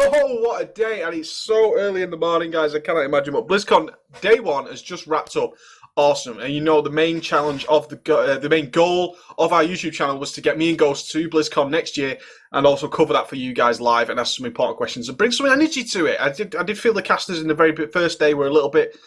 Oh, what a day! And it's so early in the morning, guys. I cannot imagine. But BlizzCon day one has just wrapped up. Awesome. And you know, the main challenge of the main goal of our YouTube channel was to get me and Ghost to BlizzCon next year and also cover that for you guys live and ask some important questions and bring some energy to it. I did feel the casters in the very first day were a little bit.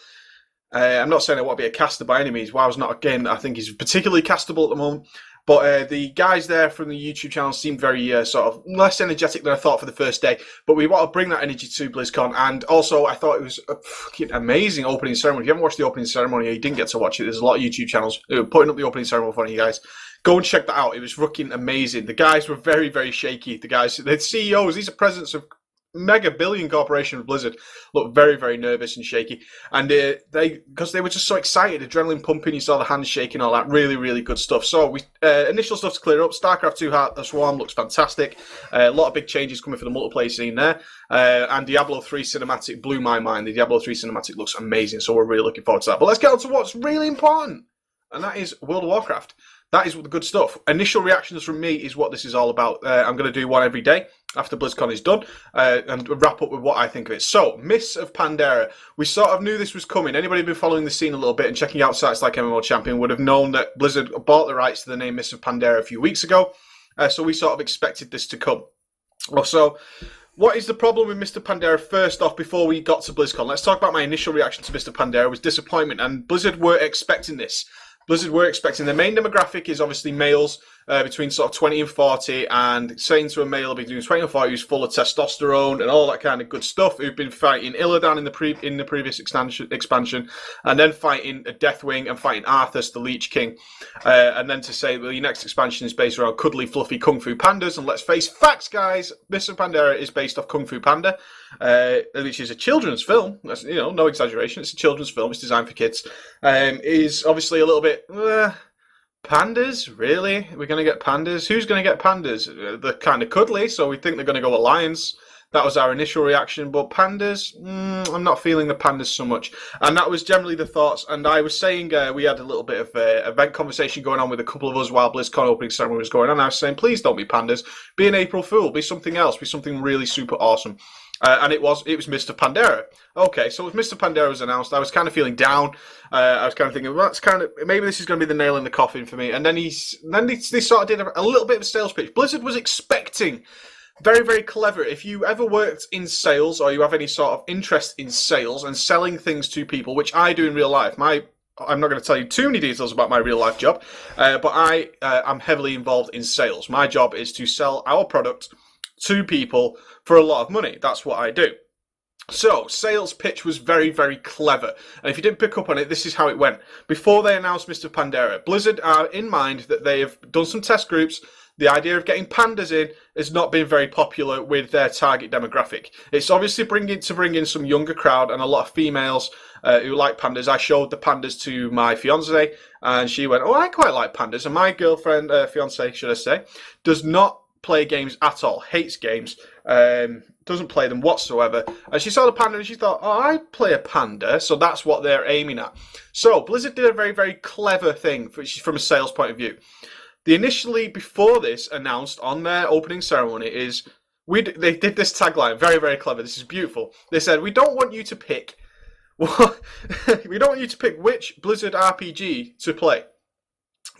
I'm not saying I want to be a caster by any means. WoW's not a game that I think is particularly castable at the moment. But the guys there from the YouTube channel seemed very sort of less energetic than I thought for the first day. But we want to bring that energy to BlizzCon. And also, I thought it was a fucking amazing opening ceremony. If you haven't watched the opening ceremony or you didn't get to watch it, there's a lot of YouTube channels putting up the opening ceremony for you guys. Go and check that out. It was fucking amazing. The guys were very, very shaky. The guys, the CEOs, these are presidents of mega billion corporation of Blizzard, look very, very nervous and shaky. And because they were just so excited, adrenaline pumping, you saw the hands shaking, all that really, really good stuff. So we initial stuff to clear up. StarCraft 2 Heart of Swarm looks fantastic. A lot of big changes coming for the multiplayer scene there. And Diablo 3 cinematic blew my mind. The Diablo 3 cinematic looks amazing, so we're really looking forward to that. But let's get on to what's really important, and that is World of Warcraft. That is the good stuff. Initial reactions from me is what this is all about. I'm going to do one every day after BlizzCon is done and wrap up with what I think of it. So, Mists of Pandaria. We sort of knew this was coming. Anybody who's been following the scene a little bit and checking out sites like MMO Champion would have known that Blizzard bought the rights to the name Mists of Pandaria a few weeks ago. So we sort of expected this to come. So, what is the problem with Mr. Pandaria first off before we got to BlizzCon? Let's talk about my initial reaction to Mr. Pandaria. It was disappointment, and Blizzard were expecting this. Blizzard were expecting. The main demographic is obviously males between sort of 20 and 40, and saying to a male between 20 and 40 who's full of testosterone and all that kind of good stuff, who've been fighting Illidan in the previous expansion, and then fighting a Deathwing and fighting Arthas, the Leech King, and then to say, well, your next expansion is based around cuddly, fluffy Kung Fu Pandas, and let's face facts, guys, Mr. Pandaria is based off Kung Fu Panda, which is a children's film. That's, you know, no exaggeration. It's a children's film. It's designed for kids. Is obviously a little bit pandas. Really, we're going to get pandas. Who's going to get pandas? They're kind of cuddly, so we think they're going to go with lions. That was our initial reaction. But pandas, I'm not feeling the pandas so much. And that was generally the thoughts. And I was saying we had a little bit of event conversation going on with a couple of us while BlizzCon opening ceremony was going on. I was saying, please don't be pandas. Be an April Fool. Be something else. Be something really super awesome. And it was Mr. Pandaria. Okay, so if Mr. Pandaria was announced, I was kind of feeling down. I was kind of thinking, well, that's kind of maybe this is going to be the nail in the coffin for me. And then they sort of did a little bit of a sales pitch. Blizzard was expecting, very, very clever. If you ever worked in sales or you have any sort of interest in sales and selling things to people, which I do in real life, I'm not going to tell you too many details about my real life job, but I am heavily involved in sales. My job is to sell our product to people for a lot of money. That's what I do. So, sales pitch was very, very clever. And if you didn't pick up on it, this is how it went. Before they announced Mr. Pandaria, Blizzard are in mind that they have done some test groups. The idea of getting pandas in has not been very popular with their target demographic. It's obviously bring in some younger crowd and a lot of females who like pandas. I showed the pandas to my fiance, and she went, "Oh, I quite like pandas." And my girlfriend, fiance, should I say, does not play games at all, hates games, doesn't play them whatsoever. And she saw the panda and she thought, oh, I play a panda, so that's what they're aiming at. So Blizzard did a very, very clever thing from a sales point of view. They initially, before this, announced on their opening ceremony is, they did this tagline, very, very clever, this is beautiful. They said, we don't want you to pick which Blizzard RPG to play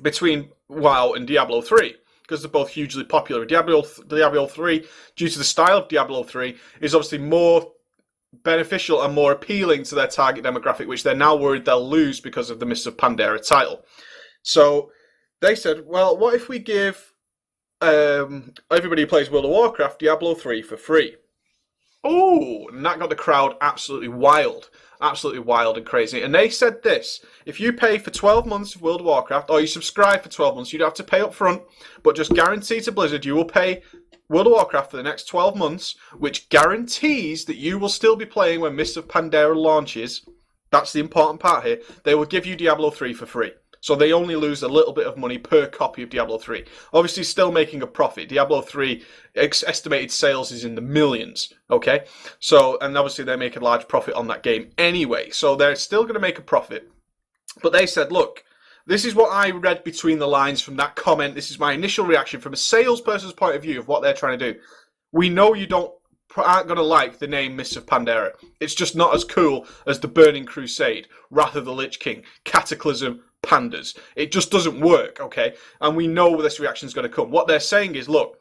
between WoW and Diablo 3. Because they're both hugely popular. Diablo 3, due to the style of Diablo 3, is obviously more beneficial and more appealing to their target demographic, which they're now worried they'll lose because of the Mists of Pandaria title. So they said, well, what if we give everybody who plays World of Warcraft Diablo 3 for free? Oh, and that got the crowd absolutely wild and crazy. And they said this, if you pay for 12 months of World of Warcraft, or you subscribe for 12 months, you don't have to pay up front, but just guarantee to Blizzard you will pay World of Warcraft for the next 12 months, which guarantees that you will still be playing when Mists of Pandaria launches. That's the important part here. They will give you Diablo 3 for free. So they only lose a little bit of money per copy of Diablo 3. Obviously still making a profit. Diablo 3 estimated sales is in the millions, okay? So, and obviously they make a large profit on that game anyway. So they're still going to make a profit. But they said, look, this is what I read between the lines from that comment. This is my initial reaction from a salesperson's point of view of what they're trying to do. We know you don't aren't going to like the name Mists of Pandaria. It's just not as cool as the Burning Crusade, Wrath of the Lich King, Cataclysm, Pandas. It just doesn't work, okay? And we know this reaction is going to come. What they're saying is, look,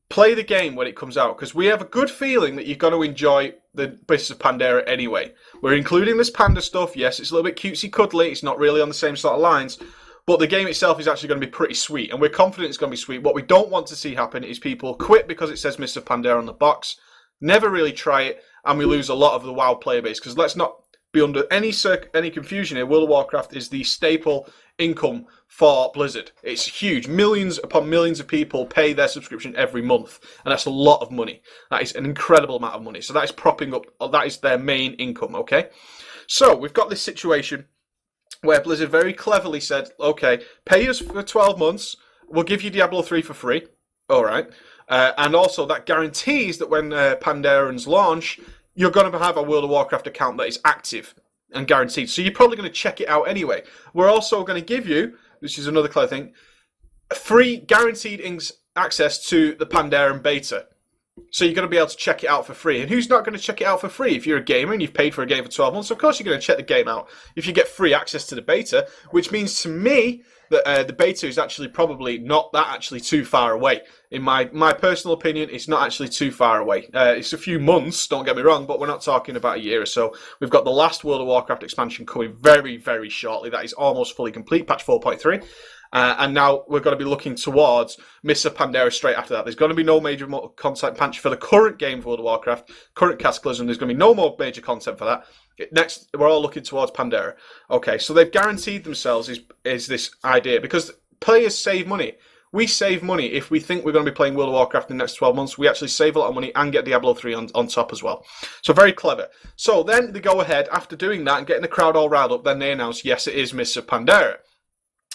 play the game when it comes out, because we have a good feeling that you're going to enjoy the Mists of Pandaria anyway. We're including this panda stuff. Yes, it's a little bit cutesy cuddly. It's not really on the same sort of lines. But the game itself is actually going to be pretty sweet, and we're confident it's going to be sweet. What we don't want to see happen is people quit because it says Mists of Pandaria on the box, never really try it, and we lose a lot of the WoW player base. Because let's not be under any confusion here. World of Warcraft is the staple income for Blizzard. It's huge. Millions upon millions of people pay their subscription every month, and that's a lot of money. That is an incredible amount of money. So that is propping up, that is their main income, okay? So we've got this situation where Blizzard very cleverly said, okay, pay us for 12 months, we'll give you Diablo 3 for free, all right, and also that guarantees that when Pandarians launch, you're going to have a World of Warcraft account that is active and guaranteed, so you're probably going to check it out anyway. We're also going to give you, which is another clever thing, free guaranteed access to the Pandaren beta. So you're going to be able to check it out for free. And who's not going to check it out for free? If you're a gamer and you've paid for a game for 12 months, of course you're going to check the game out if you get free access to the beta, which means to me that the beta is actually probably not that actually too far away. In my personal opinion, it's not actually too far away. It's a few months, don't get me wrong, but we're not talking about a year or so. We've got the last World of Warcraft expansion coming very, very shortly. That is almost fully complete, patch 4.3. And now we're going to be looking towards Mists of Pandaria straight after that. There's going to be no major content patch for the current game of World of Warcraft, current Cataclysm. There's going to be no more major content for that. Next, we're all looking towards Pandaria. Okay, so they've guaranteed themselves is this idea, because players save money. We save money if we think we're going to be playing World of Warcraft in the next 12 months. We actually save a lot of money and get Diablo 3 on top as well. So very clever. So then they go ahead, after doing that and getting the crowd all riled up, then they announce, yes, it is Mists of Pandaria.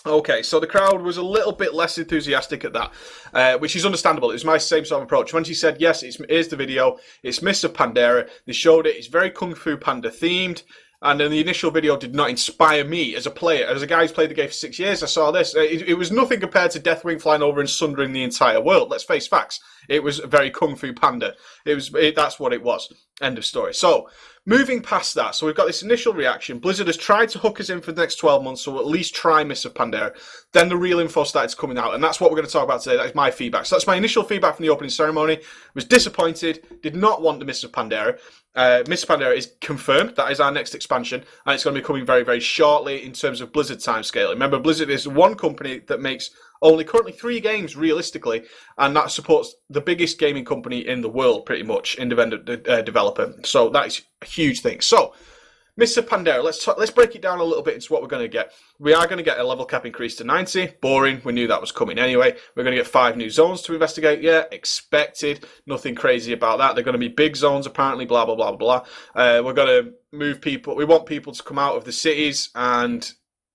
Okay, so the crowd was a little bit less enthusiastic at that, which is understandable. It was my same sort of approach. When she said, yes, here's the video, it's Mists of Pandaria, they showed it, it's very Kung Fu Panda themed, and then the initial video did not inspire me as a player. As a guy who's played the game for 6 years, I saw this. It was nothing compared to Deathwing flying over and sundering the entire world. Let's face facts. It was very Kung Fu Panda. That's what it was. End of story. So, moving past that, so we've got this initial reaction. Blizzard has tried to hook us in for the next 12 months, so we'll at least try Mists of Pandaria. Then the real info started coming out, and that's what we're going to talk about today. That is my feedback. So that's my initial feedback from the opening ceremony. Was disappointed, did not want the Mists of Pandaria. Mists of Pandaria is confirmed. That is our next expansion, and it's going to be coming very, very shortly in terms of Blizzard timescale. Remember, Blizzard is one company that makes only currently 3 games realistically, and that supports the biggest gaming company in the world, pretty much, independent developer. So that is a huge thing. So, Mists of Pandaria, let's break it down a little bit into what we're going to get. We are going to get a level cap increase to 90. Boring. We knew that was coming anyway. We're going to get 5 new zones to investigate. Yeah, expected. Nothing crazy about that. They're going to be big zones, apparently, blah, blah, blah, blah. We're going to move people. We want people to come out of the cities and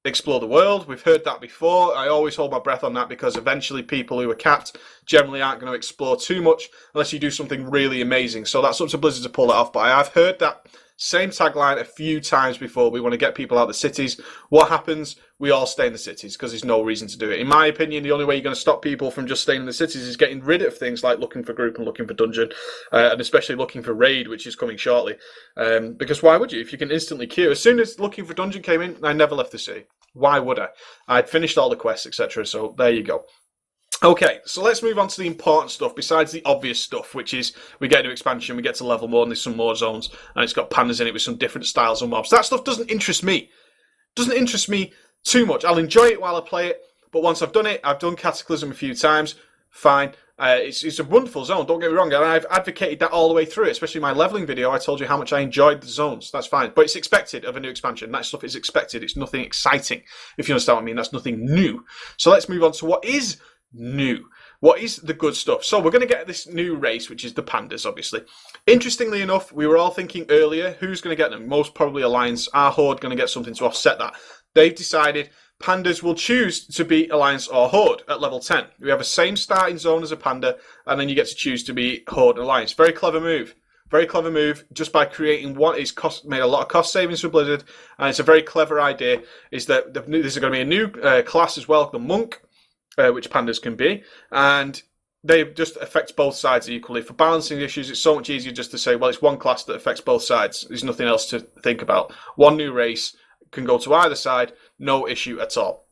explore the world. We've heard that before. I always hold my breath on that, because eventually people who are capped generally aren't going to explore too much unless you do something really amazing. So that's up to Blizzard to pull it off. But I've heard that same tagline a few times before. We want to get people out of the cities. What happens? We all stay in the cities, because there's no reason to do it. In my opinion, the only way you're going to stop people from just staying in the cities is getting rid of things like looking for group and looking for dungeon, and especially looking for raid, which is coming shortly. Because why would you? If you can instantly queue. As soon as looking for dungeon came in, I never left the city. Why would I? I'd finished all the quests, etc. So there you go. Okay, so let's move on to the important stuff, besides the obvious stuff, which is we get a new expansion, we get to level more, and there's some more zones, and it's got pandas in it with some different styles of mobs. That stuff doesn't interest me. Doesn't interest me too much. I'll enjoy it while I play it, but once I've done it, I've done Cataclysm a few times, fine. It's a wonderful zone, don't get me wrong, and I've advocated that all the way through, especially my leveling video. I told you how much I enjoyed the zones. That's fine, but it's expected of a new expansion. That stuff is expected. It's nothing exciting, if you understand what I mean. That's nothing new. So let's move on to what is new. What is the good stuff? So we're going to get this new race, which is the pandas, obviously. Interestingly enough, we were all thinking earlier, who's going to get them? Most probably Alliance. Our Horde going to get something to offset that. They've decided pandas will choose to be Alliance or Horde at level 10. We have a same starting zone as a panda, and then you get to choose to be Horde and Alliance. Very clever move. Very clever move, just by creating what is made a lot of cost savings for Blizzard, and it's a very clever idea, is that there's going to be a new class as well, the Monk, which pandas can be, and they just affect both sides equally. For balancing issues, it's so much easier just to say, well, it's one class that affects both sides. There's nothing else to think about. One new race can go to either side, no issue at all.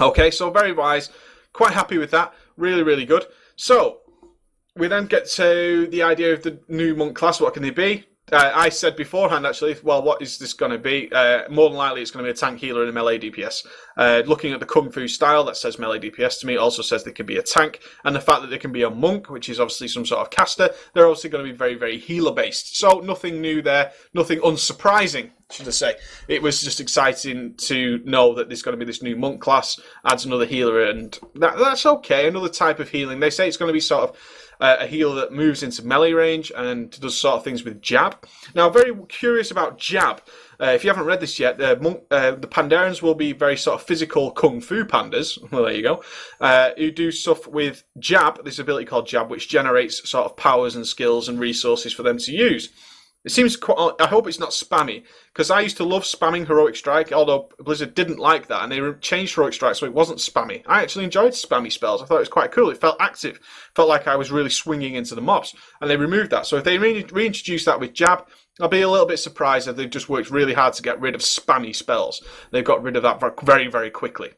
Okay, so very wise. Quite happy with that. Really, really good. So, we then get to the idea of the new monk class. What can they be? I said beforehand, actually, well, what is this going to be? More than likely, it's going to be a tank healer and a melee DPS. Looking at the Kung Fu style, that says melee DPS to me. It also says they can be a tank. And the fact that they can be a monk, which is obviously some sort of caster, they're also going to be very, very healer-based. So nothing new there. Nothing unsurprising, should I say. It was just exciting to know that there's going to be this new monk class, adds another healer, and that's okay. Another type of healing. They say it's going to be sort of a healer that moves into melee range and does sort of things with jab. Now, very curious about jab. If you haven't read this yet, the Pandarians will be very sort of physical kung fu pandas. Well, there you go. Who do stuff with jab, this ability called jab, which generates sort of powers and skills and resources for them to use. It seems quite, I hope it's not spammy, because I used to love spamming Heroic Strike, although Blizzard didn't like that, and they changed Heroic Strike so it wasn't spammy. I actually enjoyed spammy spells. I thought it was quite cool. It felt active. Felt like I was really swinging into the mobs, and they removed that. So if they reintroduce that with jab, I'll be a little bit surprised if they've just worked really hard to get rid of spammy spells. They've got rid of that very, very quickly.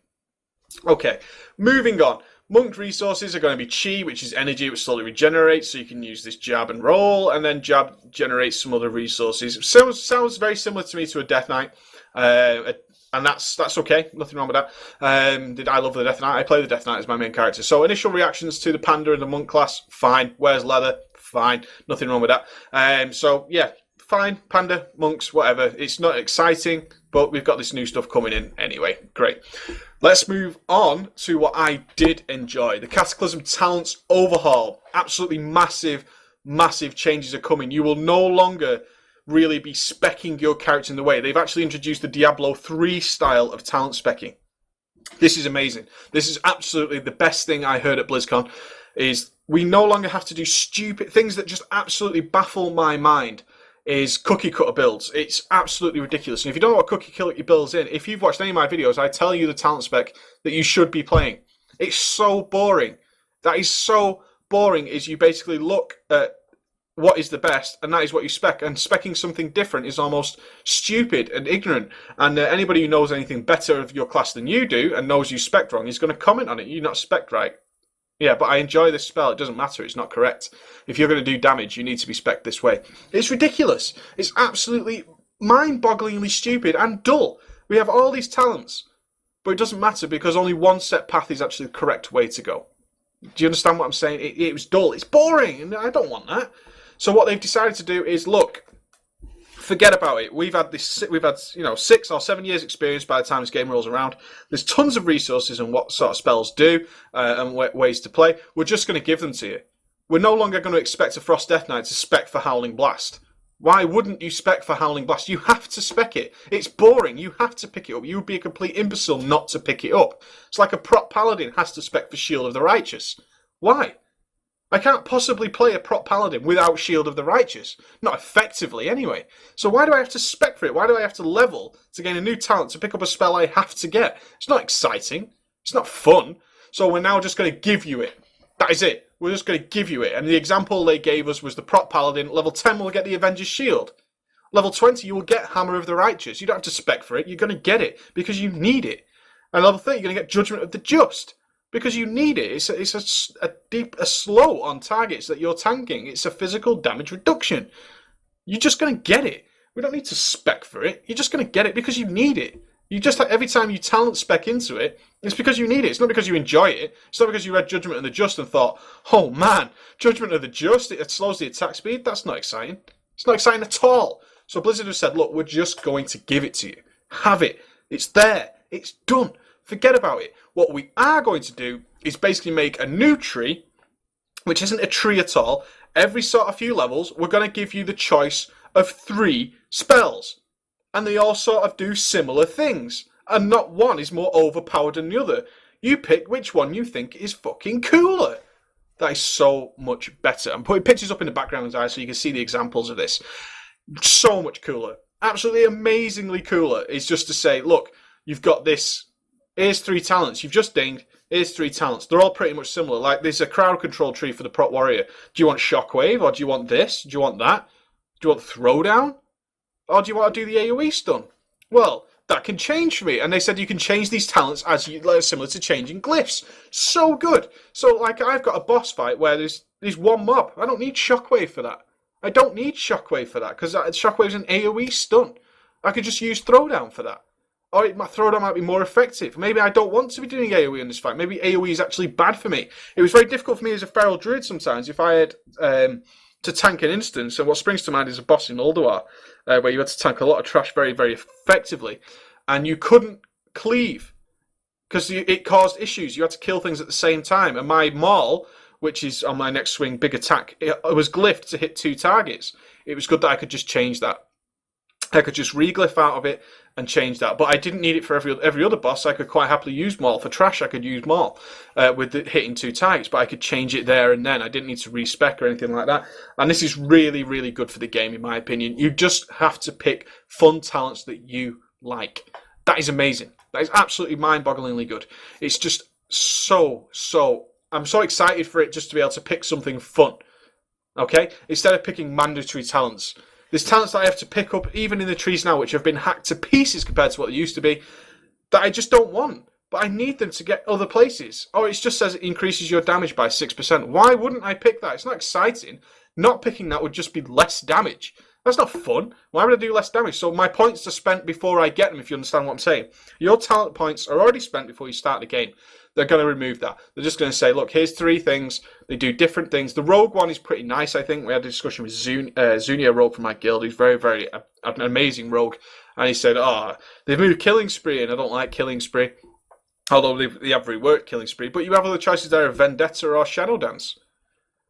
Okay, moving on. Monk resources are going to be chi, which is energy, which slowly regenerates, so you can use this jab and roll, and then jab generates some other resources. Sounds very similar to me to a Death Knight, and that's okay, nothing wrong with that. I love the Death Knight? I play the Death Knight as my main character. So initial reactions to the Panda and the Monk class, fine. Wears leather, fine. Nothing wrong with that. So yeah, fine. Panda, monks, whatever. It's not exciting, but we've got this new stuff coming in anyway. Great. Let's move on to what I did enjoy. The Cataclysm Talents Overhaul. Absolutely massive, massive changes are coming. You will no longer really be speccing your character in the way. They've actually introduced the Diablo 3 style of talent speccing. This is amazing. This is absolutely the best thing I heard at BlizzCon, is we no longer have to do stupid things that just absolutely baffle my mind. Is cookie cutter builds. It's absolutely ridiculous. And if you don't know what cookie cutter builds in, if you've watched any of my videos, I tell you the talent spec that you should be playing. It's so boring. That is so boring, is you basically look at what is the best, and that is what you spec. And specking something different is almost stupid and ignorant. And anybody who knows anything better of your class than you do and knows you spec wrong is going to comment on it. You're not spec right. Yeah, but I enjoy this spell. It doesn't matter. It's not correct. If you're going to do damage, you need to be spec'd this way. It's ridiculous. It's absolutely mind-bogglingly stupid and dull. We have all these talents, but it doesn't matter because only one set path is actually the correct way to go. Do you understand what I'm saying? It was dull. It's boring, and I don't want that. So what they've decided to do is, look, forget about it. We've had 6 or 7 years experience by the time this game rolls around. There's tons of resources and what sort of spells do and ways to play. We're just going to give them to you. We're no longer going to expect a Frost Death Knight to spec for Howling Blast. Why wouldn't you spec for Howling Blast? You have to spec it. It's boring. You have to pick it up. You would be a complete imbecile not to pick it up. It's like a prop paladin has to spec for Shield of the Righteous. Why? I can't possibly play a prop paladin without Shield of the Righteous. Not effectively, anyway. So why do I have to spec for it? Why do I have to level to gain a new talent to pick up a spell I have to get? It's not exciting. It's not fun. So we're now just going to give you it. That is it. We're just going to give you it. And the example they gave us was the prop paladin. Level 10 will get the Avenger's Shield. Level 20, you will get Hammer of the Righteous. You don't have to spec for it. You're going to get it because you need it. And level 30, you're going to get Judgment of the Just. Because you need it. It's a slow on targets that you're tanking. It's a physical damage reduction. You're just going to get it. We don't need to spec for it. You're just going to get it because you need it. You just every time you talent spec into it, it's because you need it. It's not because you enjoy it. It's not because you read Judgment of the Just and thought, oh man, Judgment of the Just, it slows the attack speed. That's not exciting. It's not exciting at all. So Blizzard have said, look, we're just going to give it to you. Have it. It's there. It's done. Forget about it. What we are going to do is basically make a new tree, which isn't a tree at all. Every sort of few levels, we're going to give you the choice of 3 spells. And they all sort of do similar things. And not one is more overpowered than the other. You pick which one you think is fucking cooler. That is so much better. I'm putting pictures up in the background, guys, so you can see the examples of this. So much cooler. Absolutely amazingly cooler. It's just to say, look, you've got this. Here's 3 talents. You've just dinged. Here's 3 talents. They're all pretty much similar. Like, there's a crowd control tree for the Prot Warrior. Do you want Shockwave, or do you want this? Do you want that? Do you want Throwdown? Or do you want to do the AoE stun? Well, that can change for me. And they said you can change these talents as similar to changing glyphs. So good. So, like, I've got a boss fight where there's one mob. I don't need Shockwave for that. I don't need Shockwave for that, because Shockwave's an AoE stun. I could just use Throwdown for that. Or my Throwdown might be more effective. Maybe I don't want to be doing AoE in this fight. Maybe AoE is actually bad for me. It was very difficult for me as a Feral Druid sometimes if I had to tank an instance. And what springs to mind is a boss in Hollllaa, where you had to tank a lot of trash very, very effectively. And you couldn't cleave, because it caused issues. You had to kill things at the same time. And my Maul, which is on my next swing, big attack, it was glyphed to hit 2 targets. It was good that I could just change that. I could just reglyph out of it and change that. But I didn't need it for every other boss. I could quite happily use Maul. For trash, I could use Maul with hitting 2 targets, but I could change it there and then. I didn't need to respec or anything like that. And this is really, really good for the game, in my opinion. You just have to pick fun talents that you like. That is amazing. That is absolutely mind-bogglingly good. It's just so... I'm so excited for it just to be able to pick something fun. Okay? Instead of picking mandatory talents. There's talents that I have to pick up, even in the trees now, which have been hacked to pieces compared to what they used to be, that I just don't want. But I need them to get other places. Oh, it just says it increases your damage by 6%. Why wouldn't I pick that? It's not exciting. Not picking that would just be less damage. That's not fun. Why would I do less damage? So my points are spent before I get them, if you understand what I'm saying. Your talent points are already spent before you start the game. They're going to remove that. They're just going to say, look, here's 3 things. They do different things. The Rogue one is pretty nice, I think. We had a discussion with Zunia Rogue from my guild. He's very, very an amazing rogue. And he said, they've moved Killing Spree, and I don't like Killing Spree. Although they have reworked Killing Spree. But you have other choices there of Vendetta or Shadow Dance.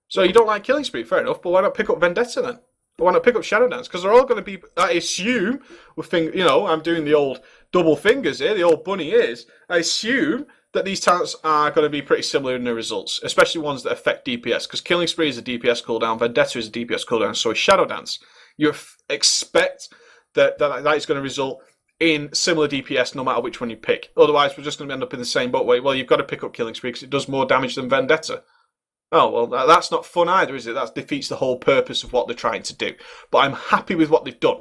So you don't like Killing Spree, fair enough. But why not pick up Vendetta then? Why not pick up Shadow Dance? Because they're all going to be, I assume, I'm doing the old double fingers here, the old bunny ears. I assume that these talents are going to be pretty similar in their results, especially ones that affect DPS, because Killing Spree is a DPS cooldown, Vendetta is a DPS cooldown, so is Shadow Dance. You expect that is going to result in similar DPS no matter which one you pick. Otherwise, we're just going to end up in the same boat way. Well, you've got to pick up Killing Spree because it does more damage than Vendetta. Oh, well, that's not fun either, is it? That defeats the whole purpose of what they're trying to do. But I'm happy with what they've done.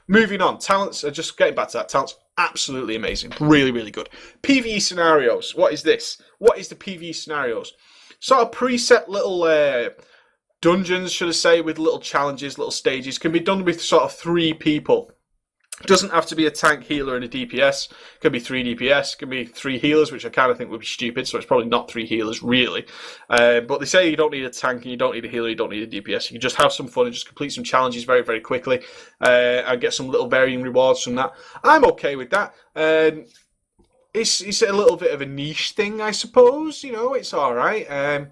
Moving on, talents, just getting back to that, talents, absolutely amazing. Really, really good. PvE scenarios. What is this? What is the PvE scenarios? Sort of preset little dungeons, should I say, with little challenges, little stages. Can be done with sort of 3 people. It doesn't have to be a tank, healer, and a DPS. It can be 3 DPS. It can be 3 healers, which I kind of think would be stupid, so it's probably not 3 healers, really. But they say you don't need a tank, and you don't need a healer, you don't need a DPS. You can just have some fun and just complete some challenges very, very quickly and get some little varying rewards from that. I'm okay with that. It's a little bit of a niche thing, I suppose. It's all right.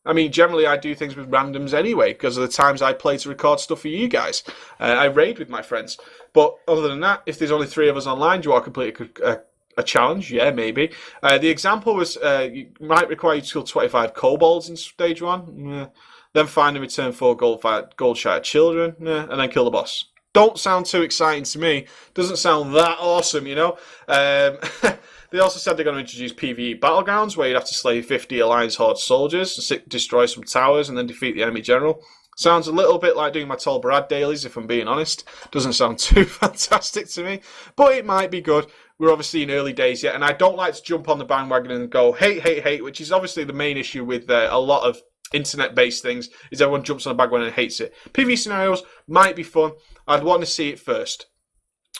I mean, generally I do things with randoms anyway, because of the times I play to record stuff for you guys. I raid with my friends. But other than that, if there's only 3 of us online, do you want to complete a challenge? Yeah, maybe. The example was, you might require you to kill 25 kobolds in stage 1. Then find and return 4 gold-shire children. And then kill the boss. Don't sound too exciting to me. Doesn't sound that awesome, They also said they're going to introduce PvE battlegrounds where you'd have to slay 50 Alliance Horde soldiers, destroy some towers, and then defeat the enemy general. Sounds a little bit like doing my Tall Brad dailies, if I'm being honest. Doesn't sound too fantastic to me, but it might be good. We're obviously in early days yet, and I don't like to jump on the bandwagon and go hate, which is obviously the main issue with a lot of internet-based things, is everyone jumps on the bandwagon and hates it. PvE scenarios might be fun. I'd want to see it first.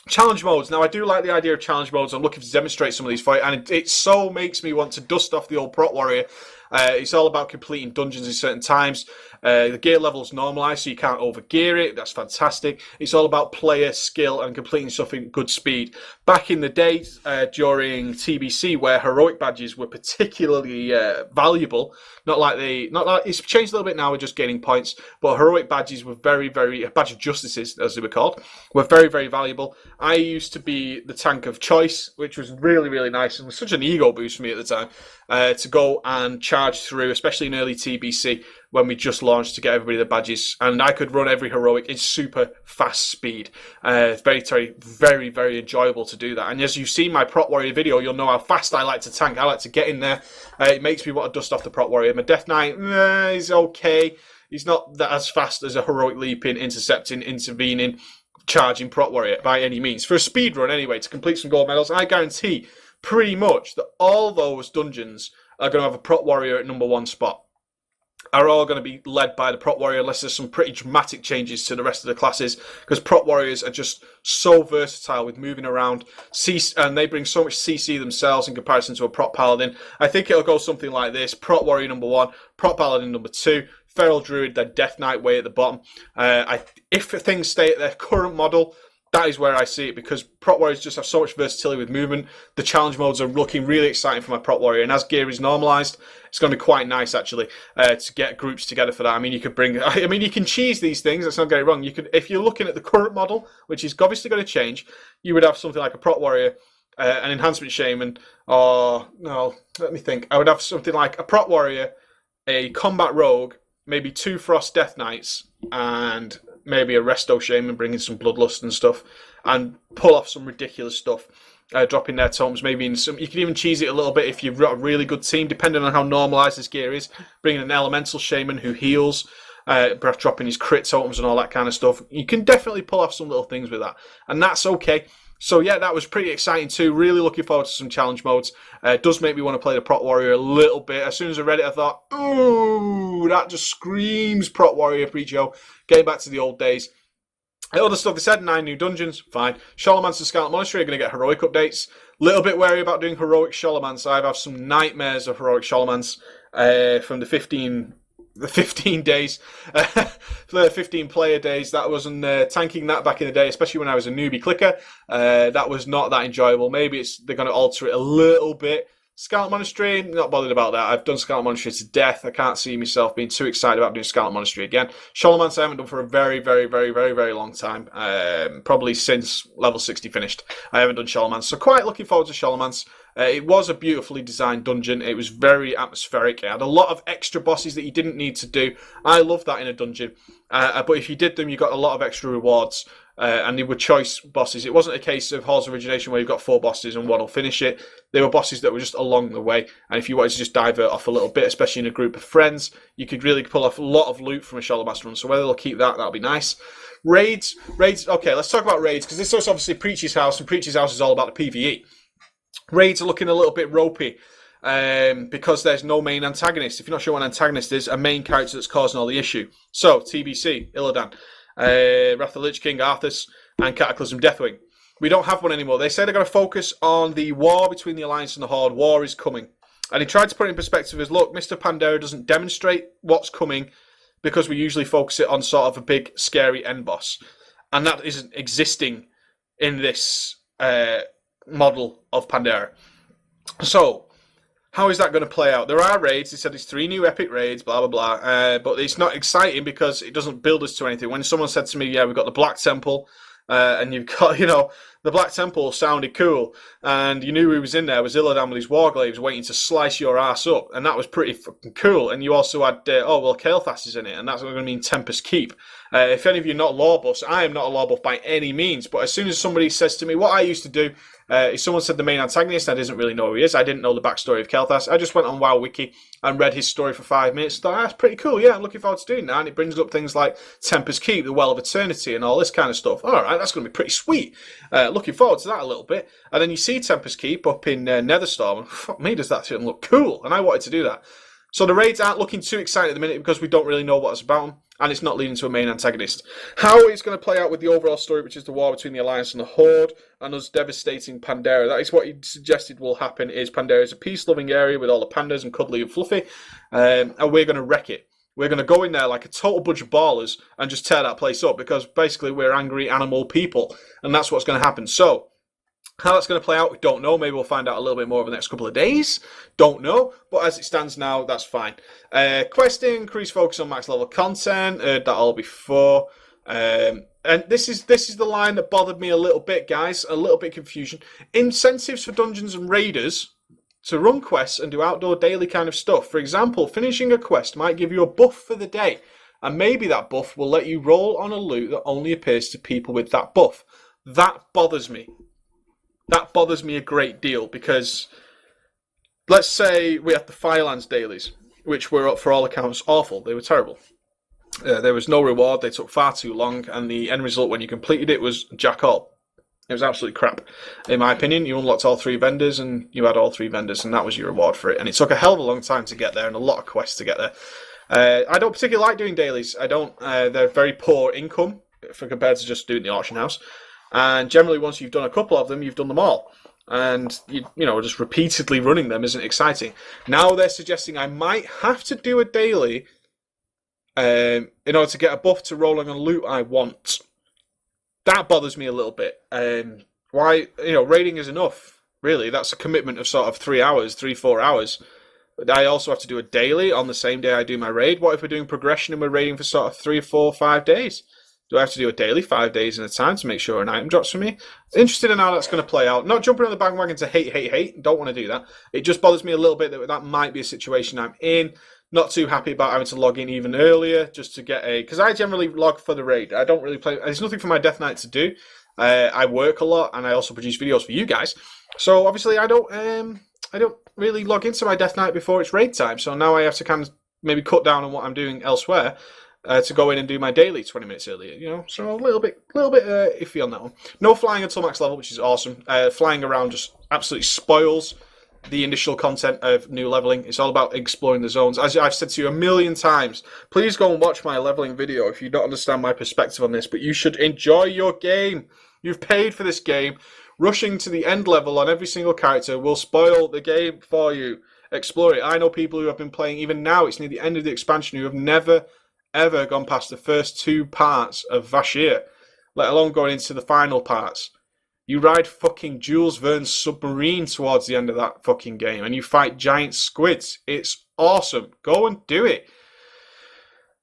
Challenge modes. Now, I do like the idea of challenge modes. I'm looking to demonstrate some of these for you, and it so makes me want to dust off the old Prot Warrior. It's all about completing dungeons in certain times. The gear level's normalised, so you can't overgear it. That's fantastic. It's all about player skill and completing stuff in good speed. Back in the day, during TBC, where heroic badges were particularly valuable, not like it's changed a little bit now. We're just gaining points, but heroic badges were very, very badge of justices, as they were called, were very, very valuable. I used to be the tank of choice, which was really, really nice and was such an ego boost for me at the time, to go and charge through, especially in early TBC, when we just launched to get everybody the badges, and I could run every heroic in super fast speed. It's very, very enjoyable to do that. And as you see my Prot Warrior video, you'll know how fast I like to tank. I like to get in there. It makes me want to dust off the Prot Warrior. My Death Knight is okay. He's not that as fast as a heroic leaping, intercepting, intervening, charging Prot Warrior by any means. For a speed run anyway, to complete some gold medals, I guarantee pretty much that all those dungeons are going to have a Prot Warrior at #1 spot. Are all going to be led by the Prot Warrior, unless there's some pretty dramatic changes to the rest of the classes, because Prot Warriors are just so versatile with moving around, and they bring so much CC themselves in comparison to a Prot Paladin. I think it'll go something like this: Prot Warrior #1, Prot Paladin #2, Feral Druid, then Death Knight way at the bottom. If things stay at their current model, that is where I see it, because Prot Warriors just have so much versatility with movement. The challenge modes are looking really exciting for my Prot Warrior, and as gear is normalised, it's going to be quite nice actually to get groups together for that. I mean, you can cheese these things. Let's not get it wrong. You could, if you're looking at the current model, which is obviously going to change, you would have something like a Prot Warrior, an Enhancement Shaman, or no, let me think. I would have something like a Prot Warrior, a Combat Rogue, maybe 2 Frost Death Knights, and maybe a Resto Shaman bringing some Bloodlust and stuff, and pull off some ridiculous stuff, dropping their totems, maybe in some. You can even cheese it a little bit if you've got a really good team, depending on how normalised this gear is. Bringing an Elemental Shaman who heals, dropping his crit totems and all that kind of stuff. You can definitely pull off some little things with that, and that's okay. So yeah, that was pretty exciting too. Really looking forward to some challenge modes. It does make me want to play the Prot Warrior a little bit. As soon as I read it, I thought, ooh, that just screams Prot Warrior Preacho. Getting back to the old days. The other stuff, they said 9 new dungeons, fine. Sholomance and Scarlet Monastery are going to get heroic updates. Little bit wary about doing heroic Sholomance. I have some nightmares of heroic Sholomance from the 15 days, the 15 player days. That wasn't tanking that back in the day, especially when I was a newbie clicker. That was not that enjoyable. Maybe they're going to alter it a little bit. Scarlet Monastery, not bothered about that. I've done Scarlet Monastery to death. I can't see myself being too excited about doing Scarlet Monastery again. Sholomance I haven't done for a very, very, very, very, very long time. Probably since level 60 finished. I haven't done Sholomance. So quite looking forward to Sholomance. It was a beautifully designed dungeon. It was very atmospheric. It had a lot of extra bosses that you didn't need to do. I love that in a dungeon. But if you did them, you got a lot of extra rewards. And they were choice bosses. It wasn't a case of Halls of Origination where you've got 4 bosses and one will finish it. They were bosses that were just along the way. And if you wanted to just divert off a little bit, especially in a group of friends, you could really pull off a lot of loot from a Sholomance run. So whether they'll keep that, that'll be nice. Raids. Okay, let's talk about raids, because this is obviously Preachy's house, and Preachy's house is all about the PvE. Raids are looking a little bit ropey. Because there's no main antagonist. If you're not sure what an antagonist is, a main character that's causing all the issue. So, TBC, Illidan, Wrath of the Lich King, Arthas, and Cataclysm Deathwing. We don't have one anymore. They say they're going to focus on the war between the Alliance and the Horde. War is coming. And he tried to put it in perspective as, look, Mr. Pandaria doesn't demonstrate what's coming because we usually focus it on sort of a big, scary end boss. And that isn't existing in this model of Pandaria. So, how is that going to play out? There are raids. They said there's 3 new epic raids, blah, blah, blah. But it's not exciting because it doesn't build us to anything. When someone said to me, yeah, we've got the Black Temple, and you've got, the Black Temple sounded cool, and you knew who was in there was Illidan with his Warglaives waiting to slice your ass up, and that was pretty fucking cool. And you also had, Kael'thas is in it, and that's going to mean Tempest Keep. If any of you are not lore buffs, I am not a lore buff by any means, but as soon as somebody says to me, what I used to do, if someone said the main antagonist, I didn't really know who he is. I didn't know the backstory of Kael'thas. I just went on WoW Wiki and read his story for 5 minutes. Thought, that's pretty cool. Yeah, I'm looking forward to doing that. And it brings up things like Tempest Keep, the Well of Eternity, and all this kind of stuff. All right, that's going to be pretty sweet. Looking forward to that a little bit. And then you see Tempest Keep up in Netherstorm, and fuck me, does that look cool. And I wanted to do that. So the raids aren't looking too exciting at the minute because we don't really know what it's about them, and it's not leading to a main antagonist. How it's going to play out with the overall story, which is the war between the Alliance and the Horde, and us devastating Pandaria. That is what he suggested will happen, is Pandaria is a peace-loving area with all the pandas and cuddly and fluffy, and we're going to wreck it. We're going to go in there like a total bunch of ballers and just tear that place up, because basically we're angry animal people, and that's what's going to happen. So, how that's going to play out, we don't know. Maybe we'll find out a little bit more over the next couple of days. Don't know. But as it stands now, that's fine. Questing, increased focus on max level content. Heard that all before. And this is the line that bothered me a little bit, guys. A little bit confusion. Incentives for dungeons and raiders to run quests and do outdoor daily kind of stuff. For example, finishing a quest might give you a buff for the day, and maybe that buff will let you roll on a loot that only appears to people with that buff. That bothers me. That bothers me a great deal, because let's say we had the Firelands dailies, which were, for all accounts, awful. They were terrible. There was no reward, they took far too long, and the end result when you completed it was jack all. It was absolutely crap. In my opinion, you unlocked all 3 vendors, and you had all 3 vendors, and that was your reward for it. And it took a hell of a long time to get there, and a lot of quests to get there. I don't particularly like doing dailies. I don't. They're very poor income compared to just doing the auction house. And generally, once you've done a couple of them, you've done them all. And, you know, just repeatedly running them isn't exciting. Now they're suggesting I might have to do a daily in order to get a buff to rolling on loot I want. That bothers me a little bit. Why, you know, raiding is enough, really. That's a commitment of sort of 3 hours, 3-4 hours. But I also have to do a daily on the same day I do my raid. What if we're doing progression and we're raiding for sort of 3, 4, 5 days? Do I have to do a daily 5 days in a time to make sure an item drops for me? Interested in how that's going to play out. Not jumping on the bandwagon to hate. Don't want to do that. It just bothers me a little bit that might be a situation I'm in. Not too happy about having to log in even earlier just to get a... Because I generally log for the raid. I don't really play... There's nothing for my Death Knight to do. I work a lot, and I also produce videos for you guys. So obviously I don't really log into my Death Knight before it's raid time. So now I have to kind of maybe cut down on what I'm doing elsewhere to go in and do my daily 20 minutes earlier. You know, so a little bit iffy on that one. No flying until max level, which is awesome. Flying around just absolutely spoils the initial content of new leveling. It's all about exploring the zones. As I've said to you a million times, please go and watch my leveling video if you don't understand my perspective on this, but you should enjoy your game. You've paid for this game. Rushing to the end level on every single character will spoil the game for you. Explore it. I know people who have been playing, even now, it's near the end of the expansion, who have never, ever gone past the first 2 parts of Vashir, let alone going into the final parts. You ride fucking Jules Verne's submarine towards the end of that fucking game, and you fight giant squids. It's awesome. Go and do it.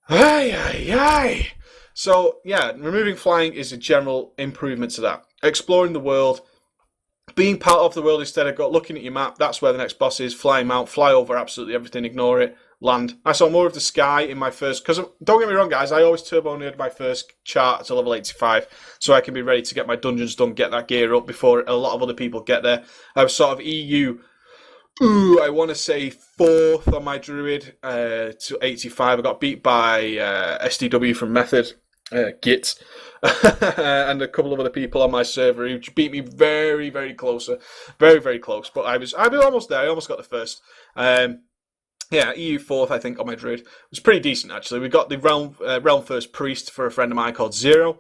Aye. So, yeah, removing flying is a general improvement to that. Exploring the world, being part of the world instead of looking at your map, that's where the next boss is. Fly him out, fly over absolutely everything, ignore it, land. I saw more of the sky in my first... Because, don't get me wrong, guys, I always turbo nerd my first chart to level 85, so I can be ready to get my dungeons done, get that gear up before a lot of other people get there. I was sort of EU... I want to say 4th on my druid to 85. I got beat by SDW from Method, Git, and a couple of other people on my server who beat me very, very closer. Very, very close. But I was almost there. I almost got the first. Yeah, EU 4th, I think, on my druid. It was pretty decent, actually. We got the Realm First Priest for a friend of mine called Zero,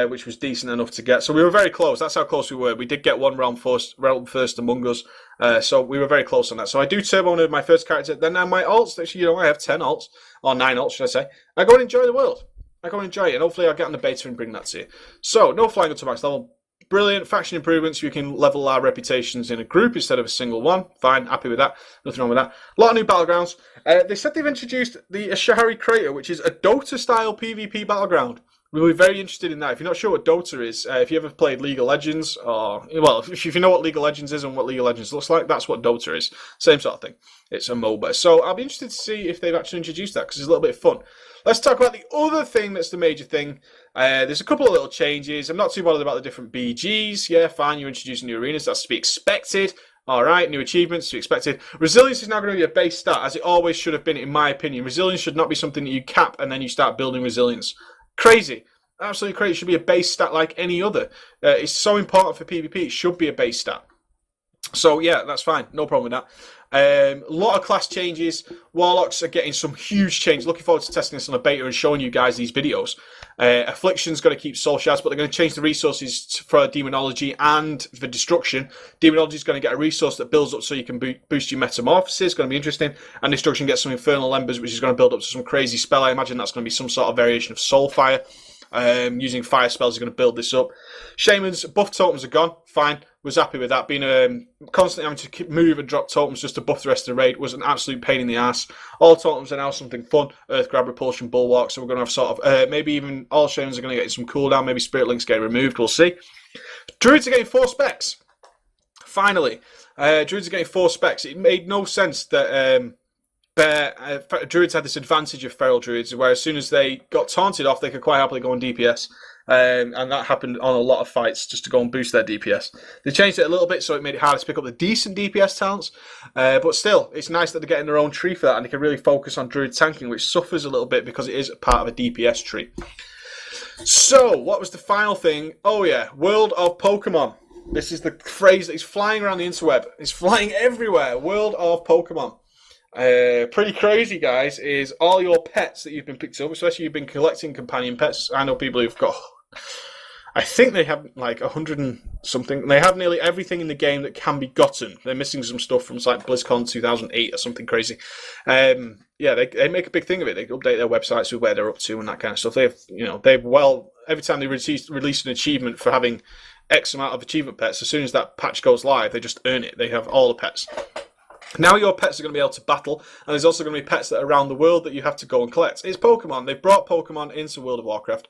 which was decent enough to get. So we were very close. That's how close we were. We did get one Realm First among us. So we were very close on that. So I do turbo nerd my first character. Then my alts, actually, you know, I have 10 alts, or 9 alts, should I say. I go and enjoy the world. I go and enjoy it, and hopefully I'll get on the beta and bring that to you. So, no flying up to max level. Brilliant. Faction improvements. We can level our reputations in a group instead of a single one. Fine. Happy with that. Nothing wrong with that. A lot of new battlegrounds. They said they've introduced the Ashari Crater, which is a Dota-style PvP battleground. We'll be very interested in that. If you're not sure what Dota is, if you ever played League of Legends, or, well, if you know what League of Legends is and what League of Legends looks like, that's what Dota is. Same sort of thing. It's a MOBA. So I'll be interested to see if they've actually introduced that, because it's a little bit of fun. Let's talk about the other thing that's the major thing. There's a couple of little changes. I'm not too bothered about the different BGs. Yeah, fine, you're introducing new arenas. That's to be expected. All right, new achievements to be expected. Resilience is now going to be a base stat, as it always should have been, in my opinion. Resilience should not be something that you cap and then you start building resilience. Crazy. Absolutely crazy. It should be a base stat like any other. It's so important for PvP. It should be a base stat. So, yeah, that's fine. No problem with that. A lot of class changes. Warlocks are getting some huge changes. Looking forward to testing this on a beta and showing you guys these videos. Affliction's going to keep soul shards, but they're going to change the resources for demonology and for destruction. Demonology is going to get a resource that builds up so you can boost your metamorphosis. Going to be interesting. And destruction gets some infernal embers, which is going to build up to some crazy spell. I imagine that's going to be some sort of variation of soul fire. Using fire spells is going to build this up. Shaman's buff totems are gone. Fine. Was happy with that. Being constantly having to move and drop totems just to buff the rest of the raid was an absolute pain in the ass. All totems are now something fun. Earth Grab, Repulsion, Bulwark. So we're going to have sort of, maybe even all Shamans are going to get some cooldown. Maybe Spirit Links get removed. We'll see. Druids are getting 4 specs. finally, druids are getting 4 specs. It made no sense that druids had this advantage of feral druids, where as soon as they got taunted off, they could quite happily go on DPS. And that happened on a lot of fights just to go and boost their DPS. They changed it a little bit so it made it harder to pick up the decent DPS talents. But still, it's nice that they're getting their own tree for that, and they can really focus on druid tanking, which suffers a little bit because it is part of a DPS tree. So, what was the final thing? Oh yeah, World of Pokemon. This is the phrase that is flying around the interweb. It's flying everywhere. World of Pokemon. Pretty crazy, guys, is all your pets that you've been picked up, especially you've been collecting companion pets. I know people who've got, I think they have like 100 and something. They have nearly everything in the game that can be gotten. They're missing some stuff from like Blizzcon 2008 or something crazy. Yeah, they make a big thing of it. They update their websites with where they're up to and that kind of stuff. Every time they release an achievement for having X amount of achievement pets, as soon as that patch goes live, they just earn it. They have all the pets. Now your pets are going to be able to battle, and there's also going to be pets that are around the world that you have to go and collect. It's Pokemon. They've brought Pokemon into World of Warcraft.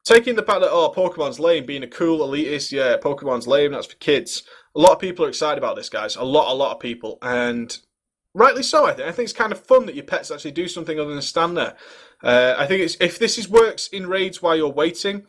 Taking the fact that, Pokemon's lame, being a cool elitist, yeah, Pokemon's lame, that's for kids. A lot of people are excited about this, guys. A lot of people. And rightly so, I think. I think it's kind of fun that your pets actually do something other than stand there. I think if this works in raids while you're waiting,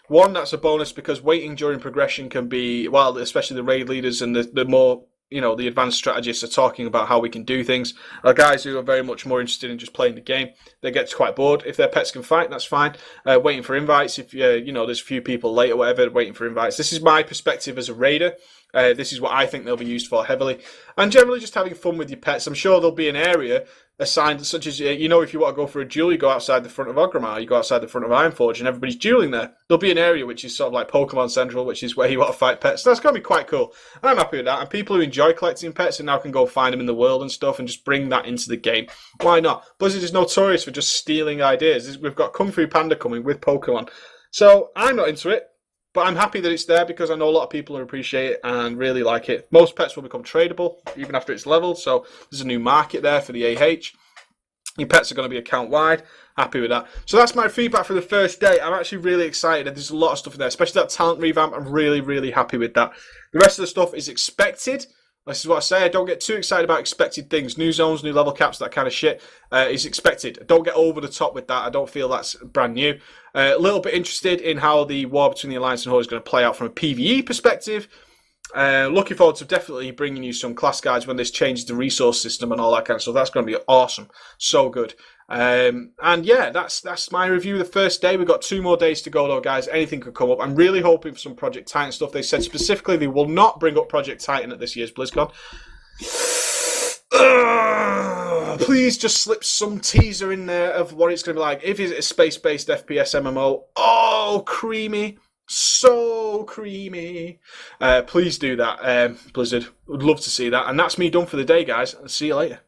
one, that's a bonus because waiting during progression can be, well, especially the raid leaders and the more, the advanced strategists are talking about how we can do things. Guys who are very much more interested in just playing the game, they get quite bored. If their pets can fight, that's fine. Waiting for invites, if there's a few people late or whatever, waiting for invites. This is my perspective as a raider. This is what I think they'll be used for heavily. And generally just having fun with your pets. I'm sure there'll be an area assigned, such as, if you want to go for a duel, you go outside the front of Orgrimmar, you go outside the front of Ironforge, and everybody's dueling there. There'll be an area which is sort of like Pokemon Central, which is where you want to fight pets. So that's going to be quite cool. And I'm happy with that. And people who enjoy collecting pets and now can go find them in the world and stuff and just bring that into the game. Why not? Blizzard is notorious for just stealing ideas. We've got Kung Fu Panda coming with Pokemon. So I'm not into it. But I'm happy that it's there because I know a lot of people who appreciate it and really like it. Most pets will become tradable even after it's leveled, so there's a new market there for the AH. Your pets are going to be account-wide. Happy with that. So that's my feedback for the first day. I'm actually really excited. There's a lot of stuff in there, especially that talent revamp. I'm really, really happy with that. The rest of the stuff is expected. This is what I say. I don't get too excited about expected things. New zones, new level caps, that kind of shit is expected. Don't get over the top with that. I don't feel that's brand new. A little bit interested in how the war between the Alliance and Hollllaa is going to play out from a PvE perspective. Looking forward to definitely bringing you some class guides when this changes the resource system and all that kind of stuff. That's going to be awesome. So good. And yeah, that's my review of the first day. We've got 2 more days to go though, guys. Anything could come up. I'm really hoping for some Project Titan stuff. They said specifically they will not bring up Project Titan at this year's BlizzCon. Please just slip some teaser in there of what it's going to be like. If it's a space-based FPS MMO, oh, creamy. So creamy. Please do that, Blizzard. Would love to see that. And that's me done for the day, guys. See you later.